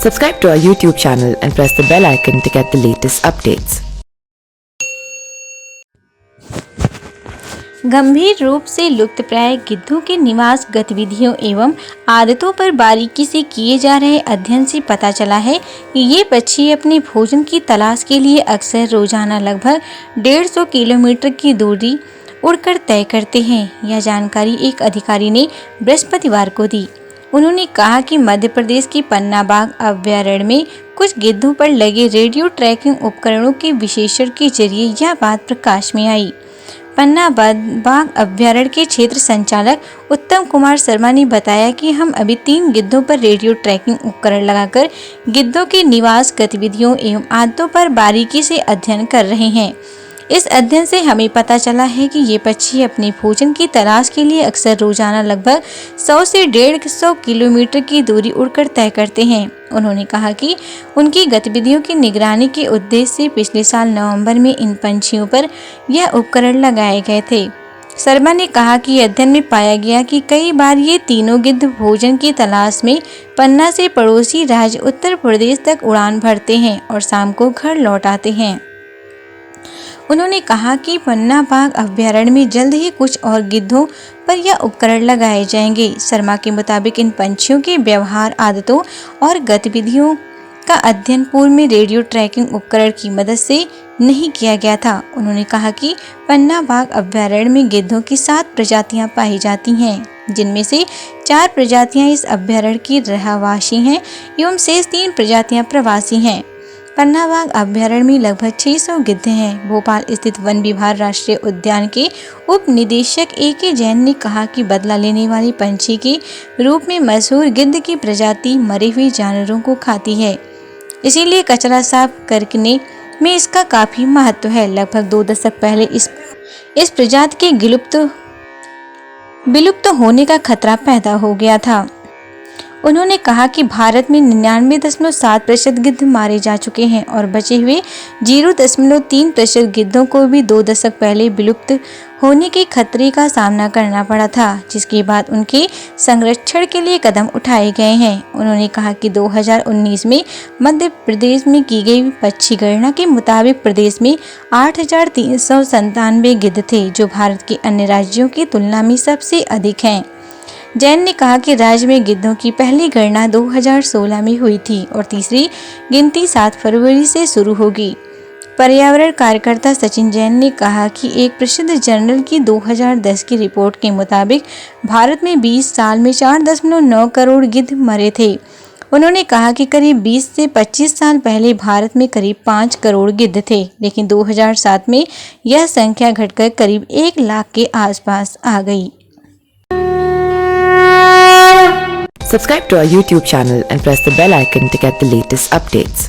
Subscribe to our YouTube channel and press the bell icon to get the latest updates. गंभीर रूप से लुप्तप्राय गिद्धों के निवास गतिविधियों एवं आदतों पर बारीकी से किए जा रहे अध्ययन से पता चला है कि ये पक्षी अपने भोजन की तलाश के लिए अक्सर रोजाना लगभग 150 किलोमीटर की दूरी उड़कर तय करते हैं। यह जानकारी एक अधिकारी ने बृहस्पतिवार को दी। उन्होंने कहा कि मध्य प्रदेश के पन्ना बाघ अभयारण्य में कुछ गिद्धों पर लगे रेडियो ट्रैकिंग उपकरणों के विश्लेषण के जरिए यह बात प्रकाश में आई। पन्ना बाघ अभयारण्य के क्षेत्र संचालक उत्तम कुमार शर्मा ने बताया कि हम अभी 3 गिद्धों पर रेडियो ट्रैकिंग उपकरण लगाकर गिद्धों के निवास गतिविधियों एवं आदतों पर बारीकी से अध्ययन कर रहे हैं। इस अध्ययन से हमें पता चला है कि ये पक्षी अपने भोजन की तलाश के लिए अक्सर रोजाना लगभग 100 से 150 किलोमीटर की दूरी उड़कर तय करते हैं। उन्होंने कहा कि उनकी गतिविधियों की निगरानी के उद्देश्य से पिछले साल नवंबर में इन पंछियों पर यह उपकरण लगाए गए थे। शर्मा ने कहा कि अध्ययन में पाया गया कि कई बार ये तीनों गिद्ध भोजन की तलाश में पन्ना से पड़ोसी राज्य उत्तर प्रदेश तक उड़ान भरते हैं और शाम को घर लौट आते हैं। उन्होंने कहा कि पन्ना बाघ अभयारण्य में जल्द ही कुछ और गिद्धों पर यह उपकरण लगाए जाएंगे। शर्मा के मुताबिक इन पंछियों के व्यवहार, आदतों और गतिविधियों का अध्ययन पूर्व में रेडियो ट्रैकिंग उपकरण की मदद से नहीं किया गया था। उन्होंने कहा कि पन्ना बाघ अभयारण्य में गिद्धों की 7 प्रजातियां पाई जाती हैं, जिनमें से 4 प्रजातियां इस अभयारण्य की रहवासी हैं एवं शेष 3 प्रजातियां प्रवासी हैं। पन्ना बाघ अभयारण्य में लगभग 600 गिद्ध हैं। भोपाल स्थित वन विभाग राष्ट्रीय उद्यान के उप निदेशक A.K. जैन ने कहा कि बदला लेने वाली पंछी के रूप में मशहूर गिद्ध की प्रजाति मरे हुए जानवरों को खाती है, इसीलिए कचरा साफ करने में इसका काफी महत्व है। लगभग 2 दशक पहले इस प्रजाति के विलुप्त होने का खतरा पैदा हो गया था। उन्होंने कहा कि भारत में 99.7% गिद्ध मारे जा चुके हैं और बचे हुए 0.3% गिद्धों को भी 2 दशक पहले विलुप्त होने के खतरे का सामना करना पड़ा था, जिसके बाद उनके संरक्षण के लिए कदम उठाए गए हैं। उन्होंने कहा कि 2019 में मध्य प्रदेश में की गई पक्षी गणना के मुताबिक प्रदेश में 8,397 गिद्ध थे, जो भारत के अन्य राज्यों की तुलना में सबसे अधिक हैं। जैन ने कहा कि राज्य में गिद्धों की पहली गणना 2016 में हुई थी और तीसरी गिनती 7 फरवरी से शुरू होगी। पर्यावरण कार्यकर्ता सचिन जैन ने कहा कि एक प्रसिद्ध जर्नल की 2010 की रिपोर्ट के मुताबिक भारत में 20 साल में 4.9 करोड़ गिद्ध मरे थे। उन्होंने कहा कि करीब 20 से 25 साल पहले भारत में करीब 5 करोड़ गिद्ध थे, लेकिन 2007 में यह संख्या घटकर करीब 1 लाख के आसपास आ गई। Subscribe to our YouTube channel and press the bell icon to get the latest updates.